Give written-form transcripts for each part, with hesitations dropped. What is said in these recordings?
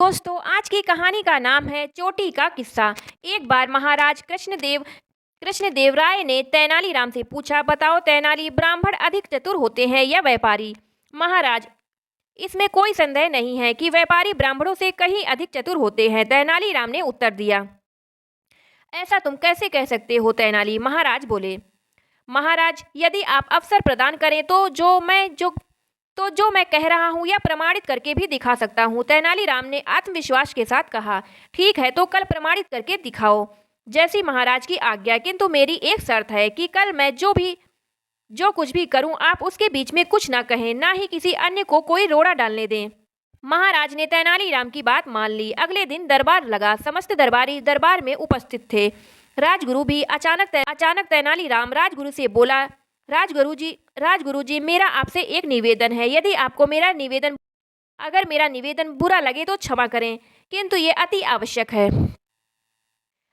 दोस्तों, आज की कहानी का नाम है चोटी का किस्सा। एक बार महाराज कृष्णदेव राय ने तेनालीराम से पूछा, बताओ तेनाली, ब्राह्मण अधिक चतुर होते हैं या व्यापारी? महाराज, इसमें कोई संदेह नहीं है कि व्यापारी ब्राह्मणों से कहीं अधिक चतुर होते हैं, तेनालीराम ने उत्तर दिया। ऐसा तुम कैसे कह सकते हो तेनाली? महाराज बोले। महाराज, यदि आप अवसर प्रदान करें तो जो मैं कह रहा हूँ यह प्रमाणित करके भी दिखा सकता हूँ, तेनालीराम ने आत्मविश्वास के साथ कहा। ठीक है, तो कल प्रमाणित करके दिखाओ, जैसी महाराज की आज्ञा, किंतु मेरी एक शर्त है कि कल मैं जो कुछ भी करूं, आप उसके बीच में कुछ ना कहें, ना ही किसी अन्य को कोई रोड़ा डालने दें। महाराज ने तेनालीराम की बात मान ली। अगले दिन दरबार लगा। समस्त दरबारी दरबार में उपस्थित थे। राजगुरु भी अचानक तेनालीराम राजगुरु से बोला, राजगुरु जी, मेरा आपसे एक निवेदन है। यदि आपको अगर मेरा निवेदन बुरा लगे तो क्षमा करें, किंतु ये अति आवश्यक है।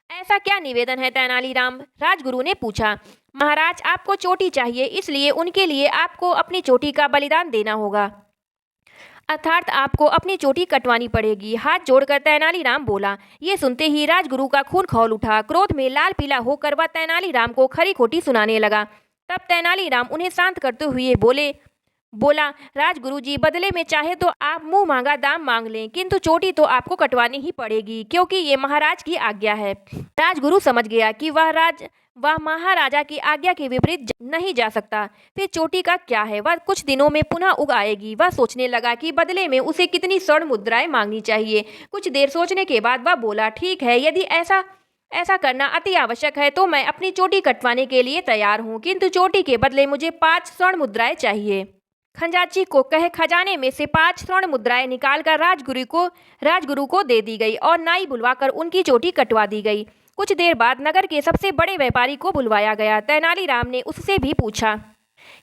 ऐसा क्या निवेदन है तेनालीराम? राजगुरु ने पूछा। महाराज, आपको चोटी चाहिए, इसलिए उनके लिए आपको अपनी चोटी का बलिदान देना होगा, अर्थात आपको अपनी चोटी कटवानी पड़ेगी। हाथ जोड़कर तेनालीराम बोला। ये सुनते ही राजगुरु का खून खौल उठा। क्रोध में लाल पीला होकर वह तेनालीराम को खरी खोटी सुनाने लगा। तब तेनालीराम उन्हें शांत करते हुए बोला, राजगुरु जी, बदले में चाहे तो आप मुंह मांगा दाम मांग लें, किंतु चोटी तो आपको कटवानी ही पड़ेगी, क्योंकि ये महाराज की आज्ञा है। राजगुरु समझ गया कि वह महाराजा की आज्ञा के विपरीत नहीं जा सकता। फिर चोटी का क्या है, वह कुछ दिनों में पुनः उग आएगी। वह सोचने लगा कि बदले में उसे कितनी स्वर्ण मुद्राएं मांगनी चाहिए। कुछ देर सोचने के बाद वह बोला, ठीक है, यदि ऐसा करना अति आवश्यक है तो मैं अपनी चोटी कटवाने के लिए तैयार हूँ, किंतु चोटी के बदले मुझे 5 स्वर्ण मुद्राएं चाहिए। खजांची को कहे खजाने में से 5 स्वर्ण मुद्राएं निकालकर राजगुरु को दे दी गई और नाई बुलवाकर उनकी चोटी कटवा दी गई। कुछ देर बाद नगर के सबसे बड़े व्यापारी को बुलवाया गया। तेनालीराम ने उससे भी पूछा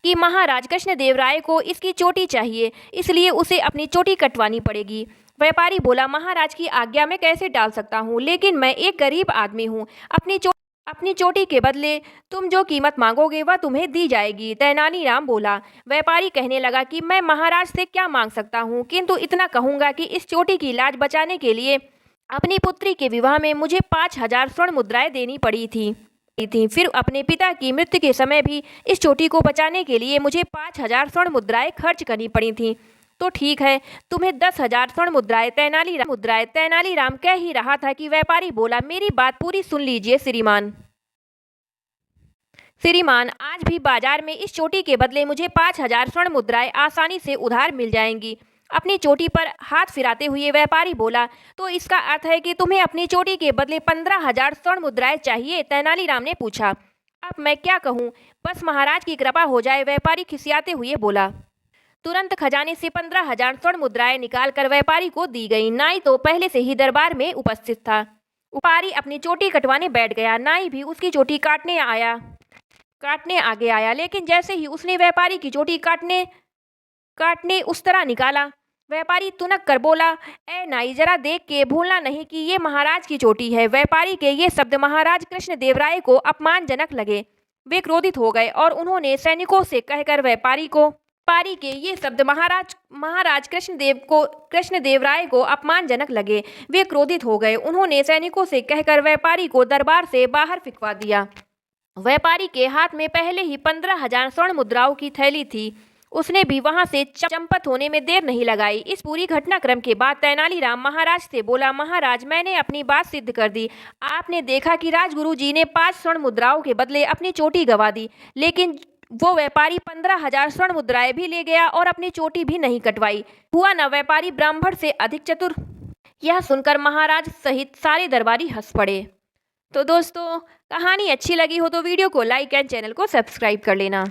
कि महाराज कृष्णदेव राय को इसकी चोटी चाहिए, इसलिए उसे अपनी चोटी कटवानी पड़ेगी। व्यापारी बोला, महाराज की आज्ञा में कैसे डाल सकता हूँ, लेकिन मैं एक गरीब आदमी हूँ। अपनी चोटी के बदले तुम जो कीमत मांगोगे वह तुम्हें दी जाएगी। तेनालीराम बोला। व्यापारी कहने लगा कि मैं महाराज से क्या मांग सकता हूँ, किंतु इतना कहूँगा कि इस चोटी की लाज बचाने के लिए अपनी पुत्री के विवाह में मुझे 5000 स्वर्ण मुद्राएं देनी पड़ी थी। फिर अपने पिता की मृत्यु के समय भी इस चोटी को बचाने के लिए मुझे 5000 स्वर्ण मुद्राएं खर्च करनी पड़ी थी। तो ठीक है, तुम्हें 10,000 स्वर्ण मुद्राएं। तेनालीराम कह ही रहा था कि व्यापारी बोला, मेरी बात पूरी सुन लीजिए श्रीमान, आज भी बाजार में इस चोटी के बदले मुझे 5000 स्वर्ण मुद्राएं आसानी से उधार मिल जाएंगी। अपनी चोटी पर हाथ फिराते हुए व्यापारी बोला, तो इसका अर्थ है कि तुम्हें अपनी चोटी के बदले 15,000 स्वर्ण मुद्राएं चाहिए? तेनालीराम ने पूछा। अब मैं क्या कहूँ, बस महाराज की कृपा हो जाए, व्यापारी खिसियाते हुए बोला। तुरंत खजाने से 15,000 स्वर्ण मुद्राएं निकालकर व्यापारी को दी गई। नाई तो पहले से ही दरबार में उपस्थित था। व्यापारी अपनी चोटी कटवाने बैठ गया। नाई भी उसकी चोटी काटने आगे आया, लेकिन जैसे ही उसने व्यापारी की चोटी काटने उस तरह निकाला, व्यापारी तुनक कर बोला, ए नाई, जरा देख के भूलना नहीं कि ये महाराज की चोटी है। व्यापारी के ये शब्द महाराज कृष्णदेव राय को अपमानजनक लगे। वे क्रोधित हो गए और उन्होंने सैनिकों से कहकर व्यापारी के ये शब्द महाराज कृष्णदेव राय को अपमानजनक लगे। वे क्रोधित हो गए। उन्होंने सैनिकों से कहकर व्यापारी को दरबार से बाहर फिकवा दिया। व्यापारी के हाथ में पहले ही 15,000 स्वर्ण मुद्राओं की थैली थी। उसने भी वहां से चंपत होने में देर नहीं लगाई। इस पूरी घटनाक्रम के बाद तेनालीराम महाराज से बोला, महाराज, मैंने अपनी बात सिद्ध कर दी। आपने देखा कि राजगुरु जी ने 5 स्वर्ण मुद्राओं के बदले अपनी चोटी गंवा दी, लेकिन वो व्यापारी 15,000 स्वर्ण मुद्राएं भी ले गया और अपनी चोटी भी नहीं कटवाई। हुआ ना व्यापारी ब्राह्मण से अधिक चतुर? यह सुनकर महाराज सहित सारे दरबारी हंस पड़े। तो दोस्तों, कहानी अच्छी लगी हो तो वीडियो को लाइक एंड चैनल को सब्सक्राइब कर लेना।